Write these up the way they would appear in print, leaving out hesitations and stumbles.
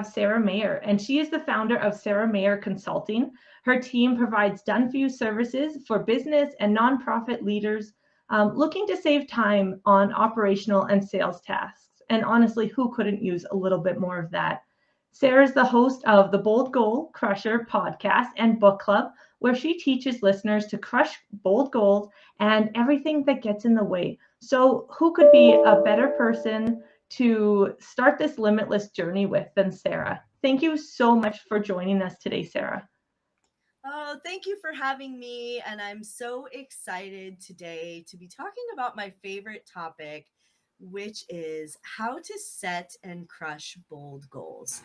Sara Mayer, and she is the founder of Sara Mayer Consulting. Her team provides done-for-you services for business and nonprofit leaders looking to save time on operational and sales tasks. And honestly, who couldn't use a little bit more of that? Sara is the host of the Bold Goal Crusher podcast and book club, where she teaches listeners to crush bold goals and everything that gets in the way. So, who could be a better person to start this limitless journey with than Sara? Thank you so much for joining us today, Sara. Oh, thank you for having me. And I'm so excited today to be talking about my favorite topic, which is how to set and crush bold goals.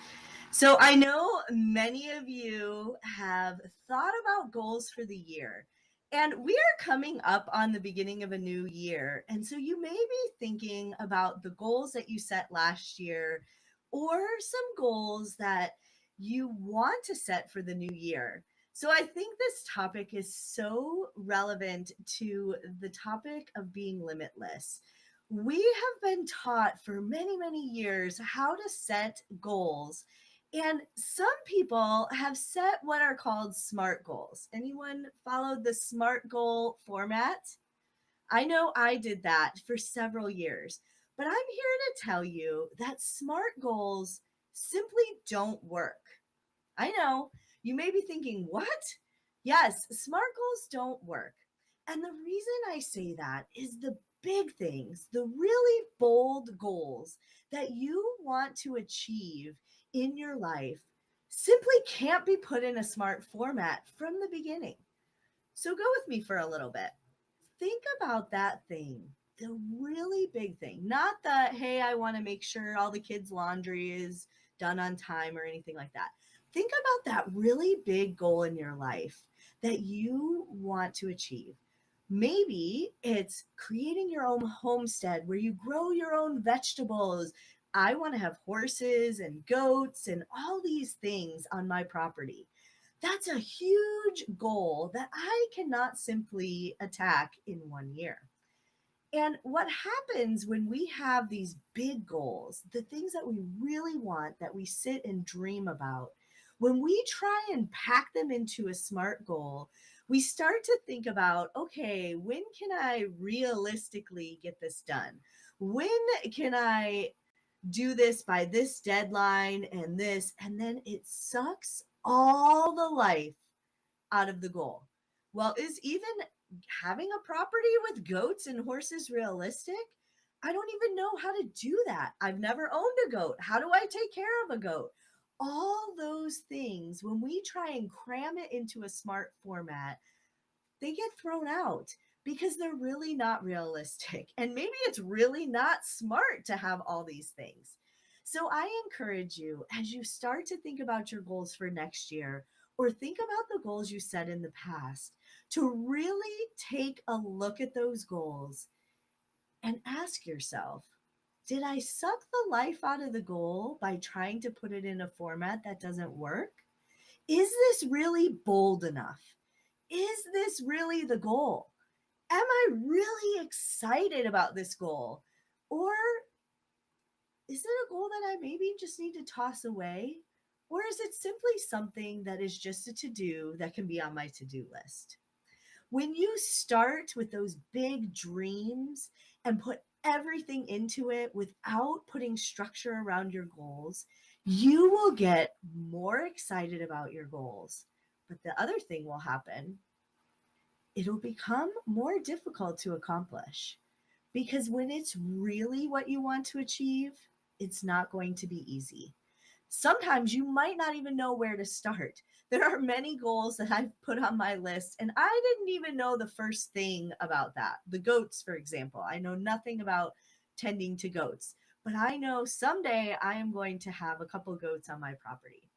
So I know many of you have thought about goals for the year. And we are coming up on the beginning of a new year. And so you may be thinking about the goals that you set last year or some goals that you want to set for the new year. So I think this topic is so relevant to the topic of being limitless. We have been taught for many, many years how to set goals. And some people have set what are called SMART goals. Anyone followed the SMART goal format? I know I did that for several years, but I'm here to tell you that SMART goals simply don't work. I know you may be thinking, what? Yes, SMART goals don't work. And the reason I say that is the big things, the really bold goals that you want to achieve in your life simply can't be put in a SMART format from the beginning. So go with me for a little bit. Think about that thing, the really big thing, not the, hey, I want to make sure all the kids' laundry is done on time or anything like that. Think about that really big goal in your life that you want to achieve. Maybe it's creating your own homestead where you grow your own vegetables. I want to have horses and goats and all these things on my property. That's a huge goal that I cannot simply attack in 1 year. And what happens when we have these big goals, the things that we really want, that we sit and dream about, when we try and pack them into a SMART goal, we start to think about, okay, when can I realistically get this done? When can I do this by this deadline and this? And then it sucks all the life out of the goal. Well, is even having a property with goats and horses realistic? I don't even know how to do that. I've never owned a goat. How do I take care of a goat? All those things, when we try and cram it into a SMART format, they get thrown out because they're really not realistic. And maybe it's really not smart to have all these things. So I encourage you, as you start to think about your goals for next year, or think about the goals you set in the past, to really take a look at those goals and ask yourself, did I suck the life out of the goal by trying to put it in a format that doesn't work? Is this really bold enough? Is this really the goal? Am I really excited about this goal? Or is it a goal that I maybe just need to toss away? Or is it simply something that is just a to-do that can be on my to-do list? When you start with those big dreams and put everything into it without putting structure around your goals, you will get more excited about your goals. But the other thing will happen, it'll become more difficult to accomplish. Because when it's really what you want to achieve, it's not going to be easy. Sometimes you might not even know where to start. There are many goals that I've put on my list, and I didn't even know the first thing about that. The goats, for example, I know nothing about tending to goats, but I know someday I am going to have a couple goats on my property.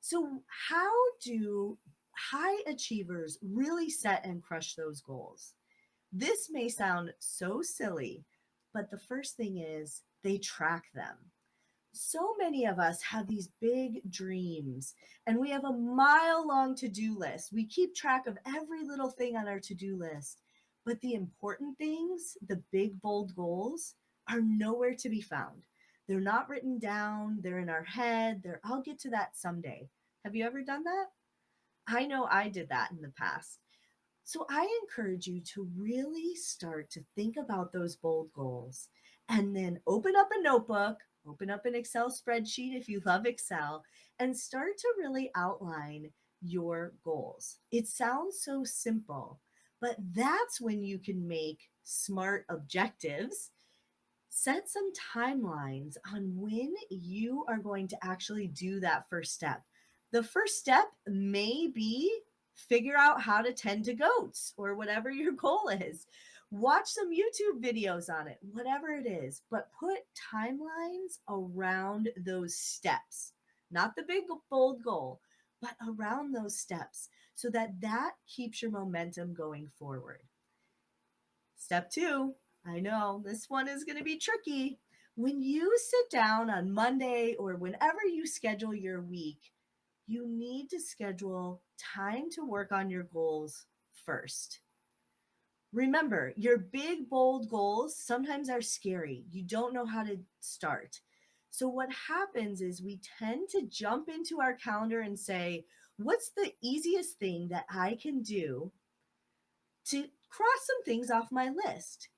So, how do high achievers really set and crush those goals? This may sound so silly, but the first thing is they track them. So many of us have these big dreams and we have a mile long to do list. We keep track of every little thing on our to do list, but the important things, the big, bold goals, are nowhere to be found. They're not written down, they're in our head. I'll get to that someday. Have you ever done that? I know I did that in the past. So I encourage you to really start to think about those bold goals and then open up a notebook, open up an Excel spreadsheet if you love Excel, and start to really outline your goals. It sounds so simple, but that's when you can make smart objectives. Set some timelines on when you are going to actually do that first step. The first step may be figure out how to tend to goats or whatever your goal is. Watch some YouTube videos on it, whatever it is, but put timelines around those steps, not the big bold goal, but around those steps so that keeps your momentum going forward. Step 2, I know this one is going to be tricky. When you sit down on Monday or whenever you schedule your week, you need to schedule time to work on your goals first. Remember, your big, bold goals sometimes are scary. You don't know how to start. So what happens is we tend to jump into our calendar and say, what's the easiest thing that I can do to cross some things off my list?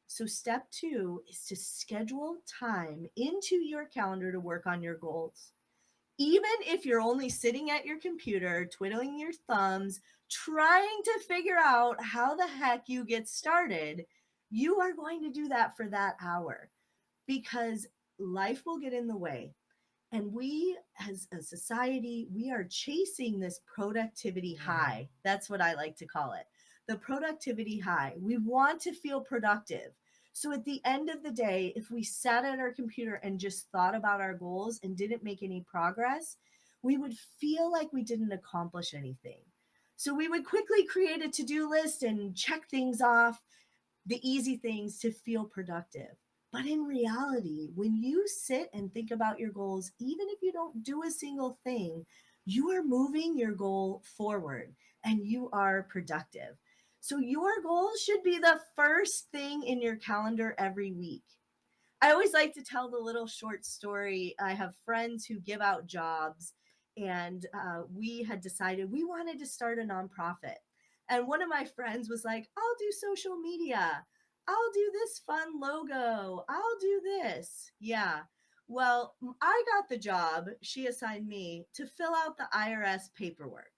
So step 2 is to schedule time into your calendar to work on your goals. Even if you're only sitting at your computer, twiddling your thumbs, trying to figure out how the heck you get started, you are going to do that for that hour because life will get in the way. And we, as a society, we are chasing this productivity high. That's what I like to call it. The productivity high. We want to feel productive. So at the end of the day, if we sat at our computer and just thought about our goals and didn't make any progress, we would feel like we didn't accomplish anything. So we would quickly create a to-do list and check things off, the easy things to feel productive. But in reality, when you sit and think about your goals, even if you don't do a single thing, you are moving your goal forward and you are productive. So your goals should be the first thing in your calendar every week. I always like to tell the little short story. I have friends who give out jobs, and we had decided we wanted to start a nonprofit. And one of my friends was like, I'll do social media. I'll do this fun logo. I'll do this. Yeah. Well, I got the job. She assigned me to fill out the IRS paperwork.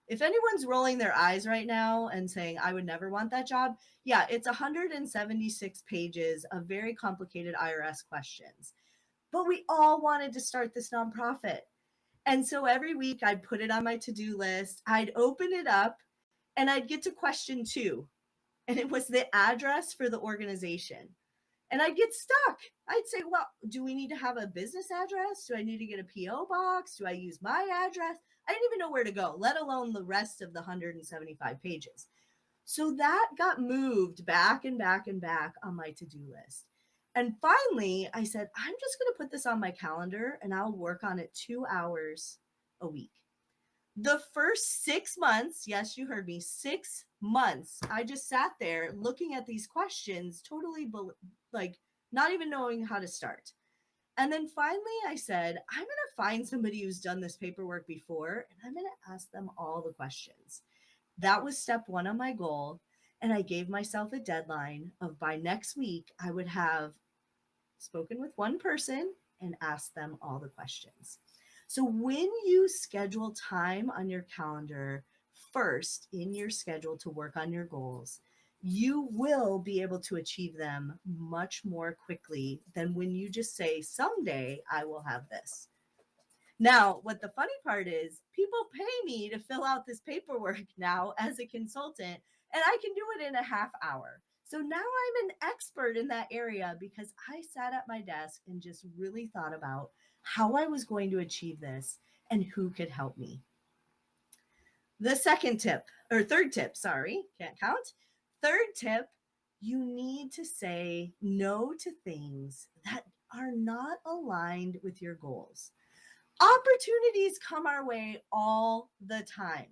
If anyone's rolling their eyes right now and saying, I would never want that job, yeah, it's 176 pages of very complicated IRS questions. But we all wanted to start this nonprofit. And so every week I'd put it on my to-do list, I'd open it up, and I'd get to question 2. And it was the address for the organization. And I'd get stuck. I'd say, well, do we need to have a business address? Do I need to get a P.O. box? Do I use my address? I didn't even know where to go, let alone the rest of the 175 pages. So that got moved back and back and back on my to-do list. And finally, I said, I'm just going to put this on my calendar and I'll work on it 2 hours a week. The first 6 months, yes, you heard me, 6 months, I just sat there looking at these questions, totally like not even knowing how to start. And then finally I said, I'm going to find somebody who's done this paperwork before, and I'm going to ask them all the questions. That was step 1 on my goal. And I gave myself a deadline of by next week, I would have spoken with one person and asked them all the questions. So when you schedule time on your calendar first in your schedule to work on your goals, you will be able to achieve them much more quickly than when you just say, someday I will have this. Now, what the funny part is, people pay me to fill out this paperwork now as a consultant, and I can do it in a half hour. So now I'm an expert in that area because I sat at my desk and just really thought about how I was going to achieve this and who could help me. The third tip, can't count. Third tip, you need to say no to things that are not aligned with your goals. Opportunities come our way all the time.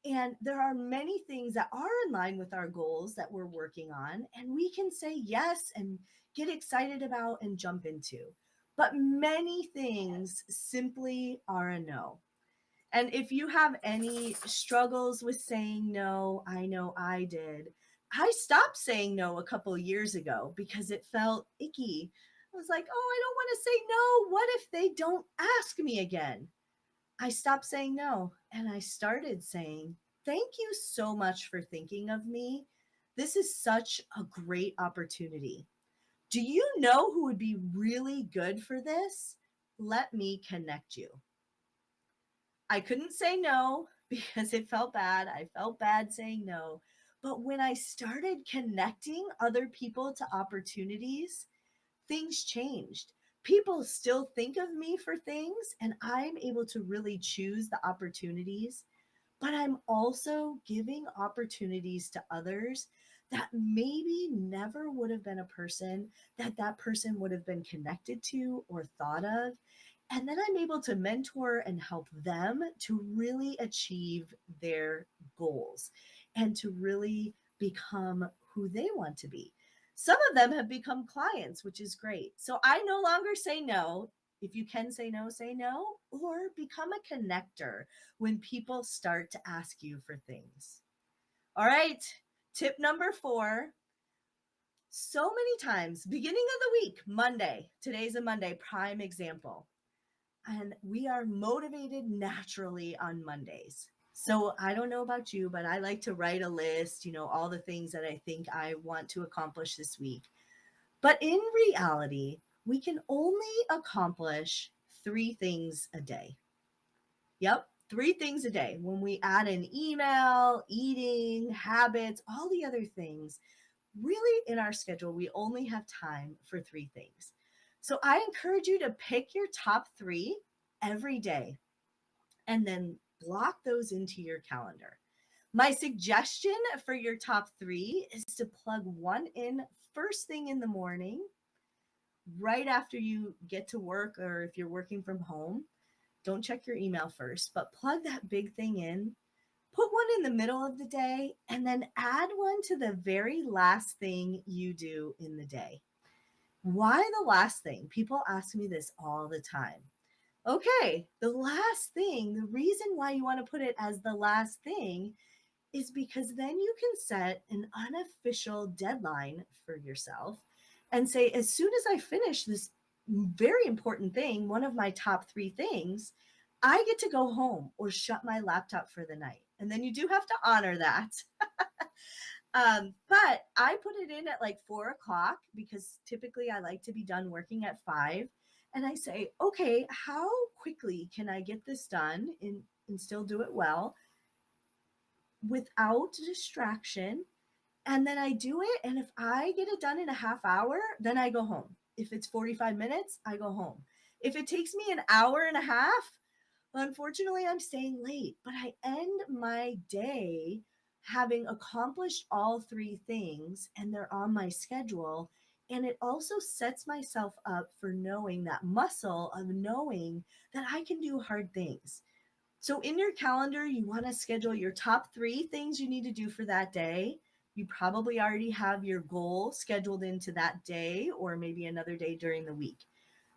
And there are many things that are in line with our goals that we're working on, and we can say yes and get excited about and jump into. But many things simply are a no. And if you have any struggles with saying no, I know I did. I stopped saying no a couple of years ago because it felt icky. I was like, oh, I don't want to say no. What if they don't ask me again? I stopped saying no and I started saying, thank you so much for thinking of me. This is such a great opportunity. Do you know who would be really good for this? Let me connect you. I couldn't say no because it felt bad. I felt bad saying no. But when I started connecting other people to opportunities, things changed. People still think of me for things, and I'm able to really choose the opportunities. But I'm also giving opportunities to others that maybe never would have been a person that person would have been connected to or thought of. And then I'm able to mentor and help them to really achieve their goals and to really become who they want to be. Some of them have become clients, which is great. So I no longer say no. If you can say no, or become a connector when people start to ask you for things. All right. Tip number 4. So many times, beginning of the week, Monday, today's a Monday, prime example. And we are motivated naturally on Mondays. So I don't know about you, but I like to write a list, all the things that I think I want to accomplish this week. But in reality, we can only accomplish 3 things a day. Yep, 3 things a day. When we add in email, eating, habits, all the other things, really in our schedule, we only have time for 3 things. So I encourage you to pick your top 3 every day and then block those into your calendar. My suggestion for your top 3 is to plug one in first thing in the morning, right after you get to work, or if you're working from home. Don't check your email first, but plug that big thing in. Put one in the middle of the day and then add one to the very last thing you do in the day. Why the last thing? People ask me this all the time. Okay, the last thing, the reason why you want to put it as the last thing is because then you can set an unofficial deadline for yourself and say, as soon as I finish this very important thing, one of my top 3 things, I get to go home or shut my laptop for the night. And then you do have to honor that. But I put it in at like 4:00 because typically I like to be done working at 5. And I say, okay, how quickly can I get this done and still do it well without distraction? And then I do it. And if I get it done in a half hour, then I go home. If it's 45 minutes, I go home. If it takes me an hour and a half, unfortunately, I'm staying late. But I end my day having accomplished all 3 things and they're on my schedule. And it also sets myself up for knowing that muscle of knowing that I can do hard things. So in your calendar, you want to schedule your top 3 things you need to do for that day. You probably already have your goal scheduled into that day or maybe another day during the week.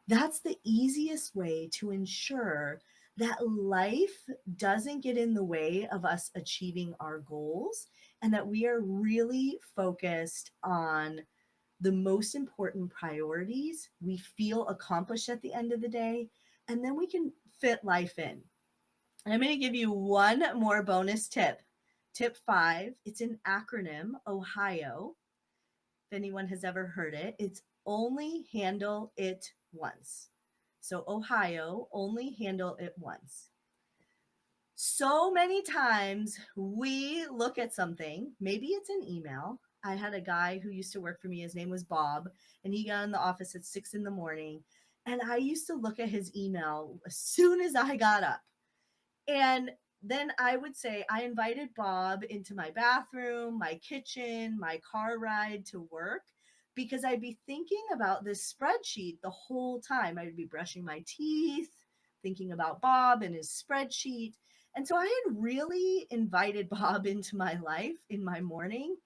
That's the easiest way to ensure that life doesn't get in the way of us achieving our goals and that we are really focused on the most important priorities we feel accomplished at the end of the day, and then we can fit life in. And I'm going to give you one more bonus tip. Tip 5, it's an acronym, OHIO. If anyone has ever heard it, it's only handle it once. So OHIO, only handle it once. So many times we look at something, maybe it's an email. I had a guy who used to work for me, his name was Bob, and he got in the office at 6 a.m. And I used to look at his email as soon as I got up. And then I would say, I invited Bob into my bathroom, my kitchen, my car ride to work, because I'd be thinking about this spreadsheet the whole time. I'd be brushing my teeth, thinking about Bob and his spreadsheet. And so I had really invited Bob into my life in my morning,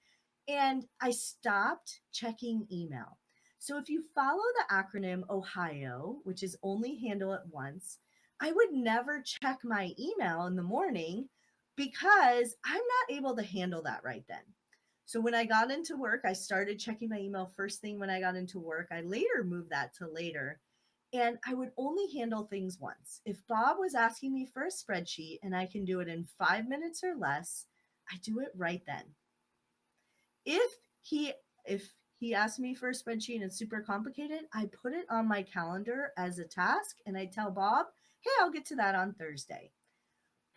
and I stopped checking email. So if you follow the acronym OHIO, which is only handle it once, I would never check my email in the morning because I'm not able to handle that right then. So when I got into work, I started checking my email first thing when I got into work. I later moved that to later. And I would only handle things once. If Bob was asking me for a spreadsheet and I can do it in 5 minutes or less, I do it right then. If he if he asked me for a spreadsheet and it's super complicated, I put it on my calendar as a task and I tell Bob, hey, I'll get to that on Thursday.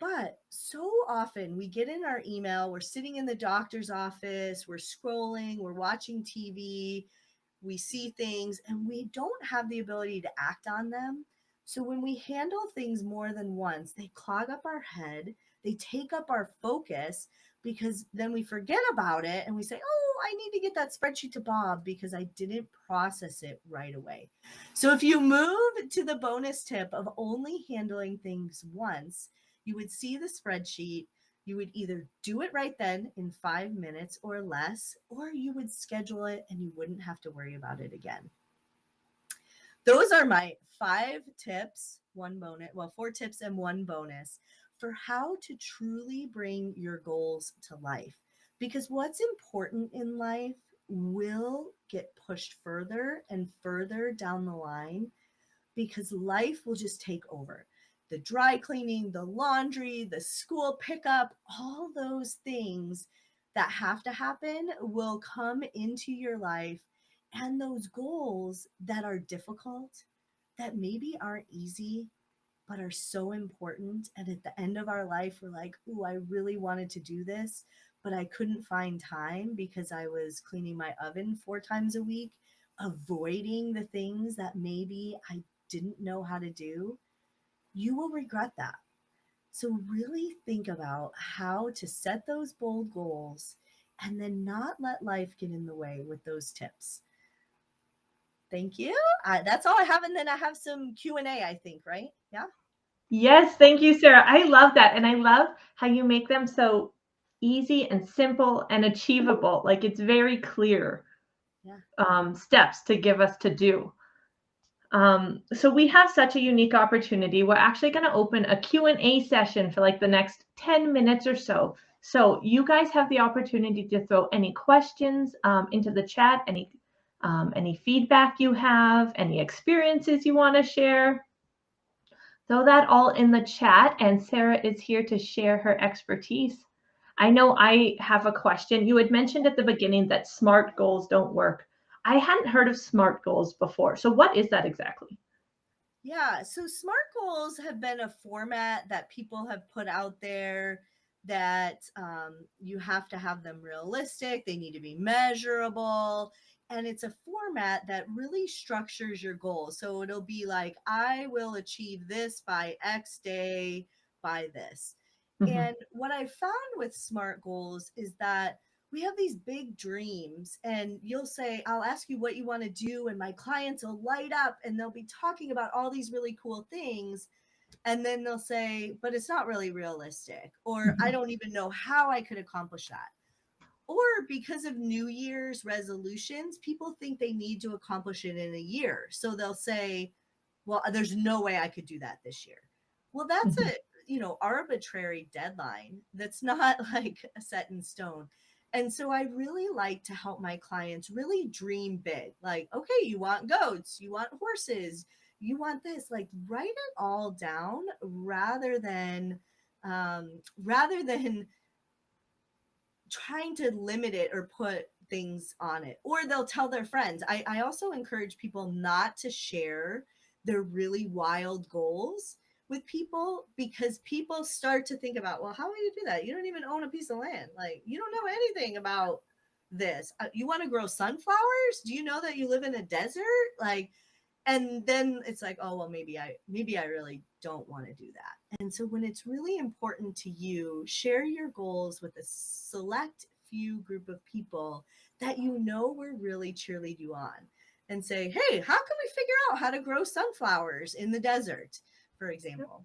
But so often we get in our email, we're sitting in the doctor's office, we're scrolling, we're watching TV, we see things, and we don't have the ability to act on them. So when we handle things more than once, they clog up our head, they take up our focus, because then we forget about it and we say, oh, I need to get that spreadsheet to Bob because I didn't process it right away. So if you move to the bonus tip of only handling things once, you would see the spreadsheet. You would either do it right then in 5 minutes or less, or you would schedule it and you wouldn't have to worry about it again. Those are my 5 tips, 4 tips and 1 bonus for how to truly bring your goals to life. Because what's important in life will get pushed further and further down the line, because life will just take over. The dry cleaning, the laundry, the school pickup, all those things that have to happen will come into your life. And those goals that are difficult, that maybe aren't easy, but are so important. And at the end of our life, we're like, ooh, I really wanted to do this, but I couldn't find time because I was cleaning my oven 4 times a week, avoiding the things that maybe I didn't know how to do. You will regret that. So really think about how to set those bold goals and then not let life get in the way with those tips. Thank you. That's all I have. And then I have some Q&A, I think, right? Yeah. Yes, thank you, Sarah. I love that. And I love how you make them so easy and simple and achievable. Like it's very clear steps to give us to do. So we have such a unique opportunity. We're actually going to open a Q&A session for like the next 10 minutes or so. So you guys have the opportunity to throw any questions into the chat, any feedback you have, any experiences you want to share. Throw that all in the chat, and Sarah is here to share her expertise. I know I have a question. You had mentioned at the beginning that SMART goals don't work. I hadn't heard of SMART goals before. So what is that exactly? Yeah, so SMART goals have been a format that people have put out there that you have to have them realistic, they need to be measurable, and it's a format that really structures your goals. So it'll be like, I will achieve this by X day by this. Mm-hmm. And what I found with SMART goals is that we have these big dreams, and you'll say, I'll ask you what you want to do, and my clients will light up and they'll be talking about all these really cool things. And then they'll say, but it's not really realistic, or I don't even know how I could accomplish that. Or because of New Year's resolutions, people think they need to accomplish it in a year. So they'll say, well, there's no way I could do that this year. Well, that's a arbitrary deadline that's not like set in stone. And so I really like to help my clients really dream big. Like, okay, you want goats, you want horses, you want this. Like, write it all down rather than trying to limit it or put things on it. Or they'll tell their friends. I also encourage people not to share their really wild goals with people, because people start to think about, well, how will you do that? You don't even own a piece of land. Like, you don't know anything about this. You want to grow sunflowers? Do you know that you live in a desert? Like, and then it's like, oh, well, maybe I really don't want to do that. And so when it's really important to you, share your goals with a select few group of people that you know will really cheerlead you on, and say, hey, how can we figure out how to grow sunflowers in the desert, for example?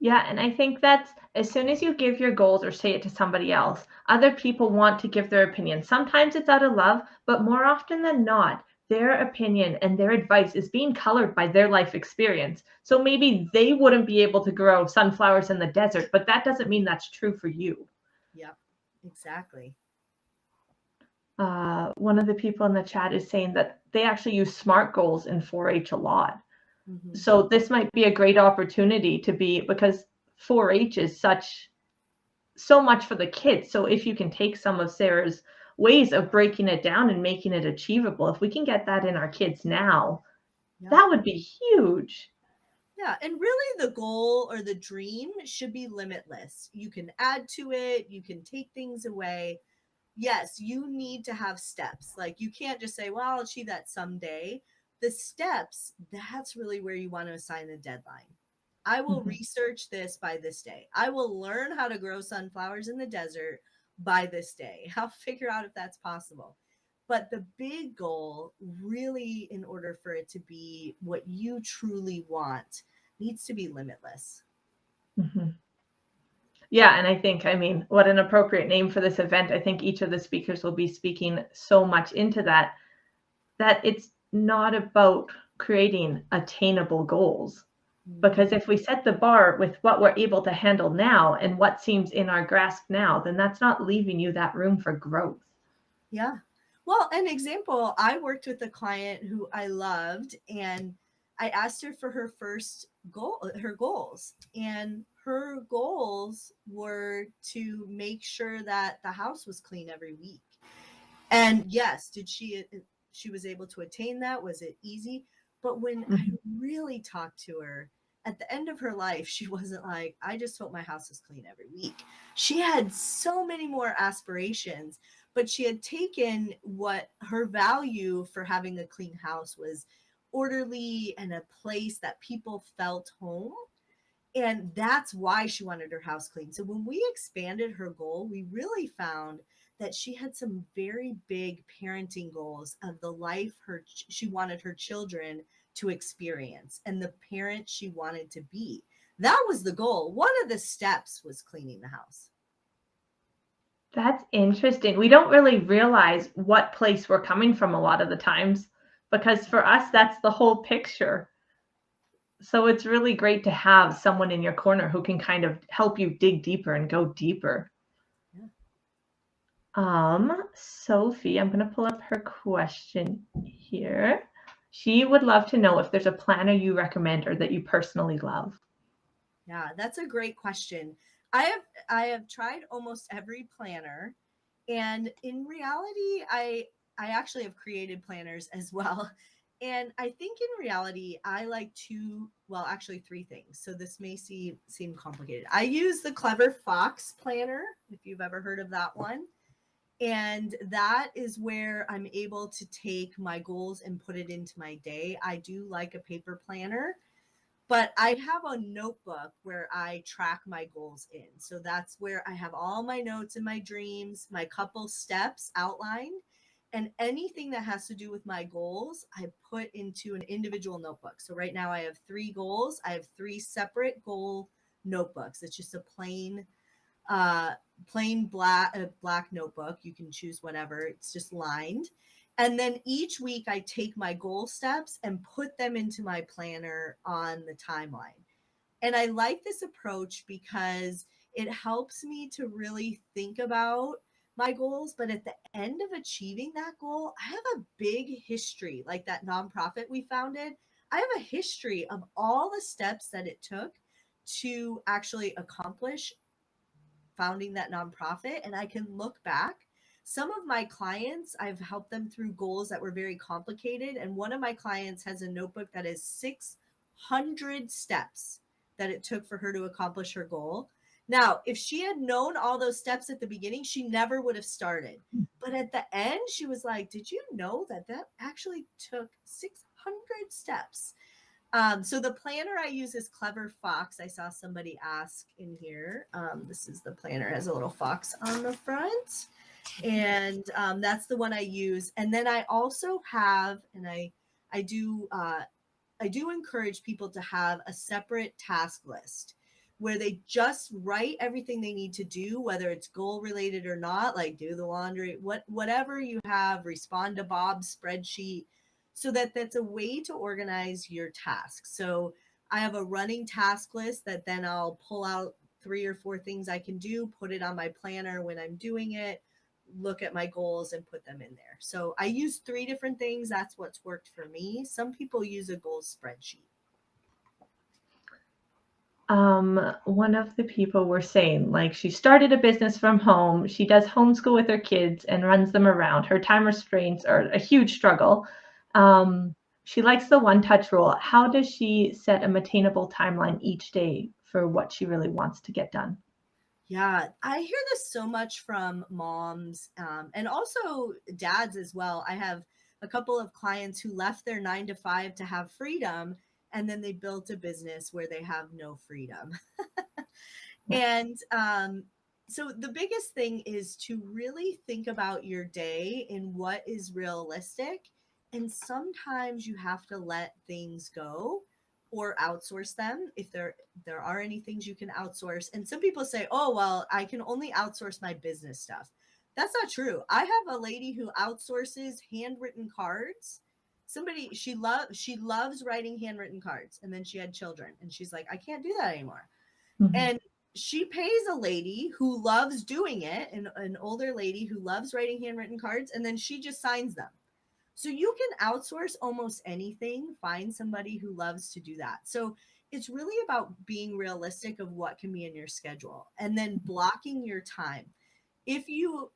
Yeah, and I think that's as soon as you give your goals or say it to somebody else, other people want to give their opinion. Sometimes it's out of love, but more often than not, their opinion and their advice is being colored by their life experience. So maybe they wouldn't be able to grow sunflowers in the desert, but that doesn't mean that's true for you. Yep, exactly. One of the people in the chat is saying that they actually use SMART goals in 4-H a lot. Hmm. So this might be a great opportunity to be, because 4-H is so much for the kids. So if you can take some of Sarah's ways of breaking it down and making it achievable, if we can get that in our kids now, Yeah. that would be huge. Yeah, and really the goal or the dream should be limitless. You can add to it, you can take things away. Yes, you need to have steps. Like you can't just say, well, I'll achieve that someday. The steps, that's really where you want to assign the deadline. I will Mhm. research this by this day. I will learn how to grow sunflowers in the desert by this day. I'll figure out if that's possible. But the big goal, really, in order for it to be what you truly want, needs to be limitless. Mhm. Yeah, and I think, I mean, what an appropriate name for this event. I think each of the speakers will be speaking so much into that, that it's not about creating attainable goals. Mhm. Because if we set the bar with what we're able to handle now and what seems in our grasp now, then that's not leaving you that room for growth. Yeah. Well, an example, I worked with a client who I loved, and I asked her for her first goal, her goals. And her goals were to make sure that the house was clean every week. And yes, did she was able to attain that? Was it easy? But when I Mhm. really talked to her at the end of her life, she wasn't like, I just hope my house is clean every week. She had so many more aspirations, but she had taken what her value for having a clean house was: orderly and a place that people felt home. And that's why she wanted her house clean. So when we expanded her goal, we really found that she had some very big parenting goals of the life she wanted her children to experience and the parent she wanted to be. That was the goal. One of the steps was cleaning the house. That's interesting. We don't really realize what place we're coming from a lot of the times, because for us, that's the whole picture. So it's really great to have someone in your corner who can kind of help you dig deeper and go deeper. Yeah. Sophie, I'm going to pull up her question here. She would love to know if there's a planner you recommend or that you personally love. Yeah, that's a great question. I have tried almost every planner, and in reality, I actually have created planners as well. And I think in reality, I like two, well, actually three things. So this may seem complicated. I use the Clever Fox planner, if you've ever heard of that one. And that is where I'm able to take my goals and put it into my day. I do like a paper planner, but I have a notebook where I track my goals in. So that's where I have all my notes and my dreams, my couple steps outlined, and anything that has to do with my goals, I put into an individual notebook. So right now I have 3 goals. I have 3 separate goal notebooks. It's just a uh plain black notebook. You can choose whatever. It's just lined. And then each week I take my goal steps and put them into my planner on the timeline. And I like this approach because it helps me to really think about my goals. But at the end of achieving that goal, I have a big history, like that nonprofit we founded. I have a history of all the steps that it took to actually accomplish founding that nonprofit, and I can look back. Some of my clients, I've helped them through goals that were very complicated, and one of my clients has a notebook that is 600 steps that it took for her to accomplish her goal. Now, if she had known all those steps at the beginning, she never would have started. But at the end, she was like, did you know that actually took 600 steps? So the planner I use is Clever Fox. I saw somebody ask in here. This is the planner, it has a little fox on the front, and that's the one I use. And then I also have, and I do I do encourage people to have a separate task list where they just write everything they need to do, whether it's goal related or not, like do the laundry, whatever you have, respond to Bob's spreadsheet, so that that's a way to organize your tasks. So I have a running task list that then I'll pull out 3 or 4 things I can do, put it on my planner when I'm doing it, look at my goals and put them in there. So I use 3 different things. That's what's worked for me. Some people use a goal spreadsheet. One of the people were saying, like, she started a business from home. She does homeschool with her kids and runs them around. Her time restraints are a huge struggle. She likes the one-touch rule. How does she set a attainable timeline each day for what she really wants to get done? Yeah, I hear this so much from moms and also dads as well. I have a couple of clients who left their 9 to 5 to have freedom, and then they built a business where they have no freedom. Yeah. And so the biggest thing is to really think about your day and what is realistic. And sometimes you have to let things go or outsource them if there are any things you can outsource. And some people say, "Oh, well, I can only outsource my business stuff." That's not true. I have a lady who outsources handwritten cards. Somebody she loves writing handwritten cards, and then she had children and she's like, "I can't do that anymore." Mhm. And she pays a lady who loves doing it, an older lady who loves writing handwritten cards, and then she just signs them. So you can outsource almost anything, find somebody who loves to do that. So it's really about being realistic of what can be in your schedule and then blocking your time. If you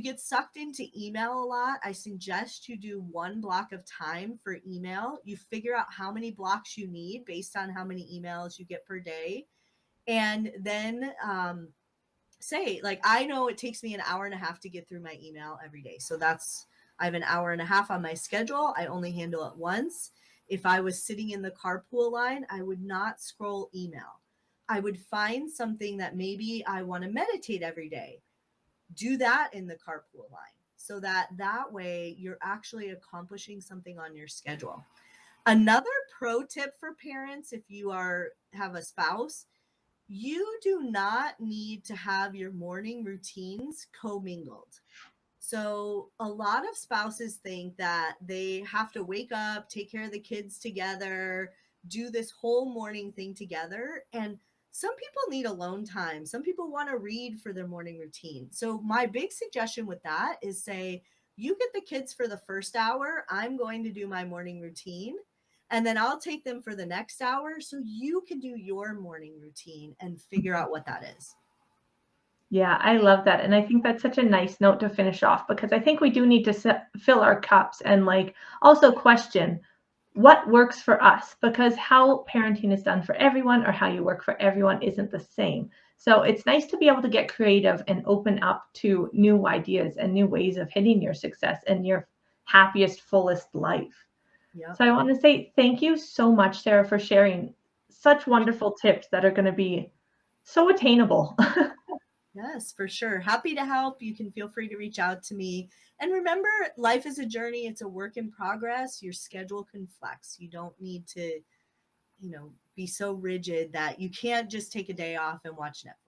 get sucked into email a lot, I suggest you do 1 block of time for email. You figure out how many blocks you need based on how many emails you get per day, and then say, like, I know it takes me an hour and a half to get through my email every day, so that's, I have an hour and a half on my schedule. I only handle it once. If I was sitting in the carpool line, I would not scroll email. I would find something that maybe I want to meditate every day, do that in the carpool line, so that way you're actually accomplishing something on your schedule. Another pro tip for parents, if you have a spouse, you do not need to have your morning routines commingled. So a lot of spouses think that they have to wake up, take care of the kids together, do this whole morning thing together. And some people need alone time. Some people want to read for their morning routine. So my big suggestion with that is, say, you get the kids for the first hour. I'm going to do my morning routine. And then I'll take them for the next hour so you can do your morning routine and figure out what that is. Yeah, I love that. And I think that's such a nice note to finish off because I think we do need to fill our cups and like also question what works for us because how parenting is done for everyone or how you work for everyone isn't the same. So it's nice to be able to get creative and open up to new ideas and new ways of hitting your success and your happiest, fullest life. Yep. So I want to say thank you so much, Sarah, for sharing such wonderful tips that are going to be so attainable. Yes, for sure. Happy to help. You can feel free to reach out to me. And remember, life is a journey, it's a work in progress. Your schedule can flex. You don't need to, be so rigid that you can't just take a day off and watch Netflix.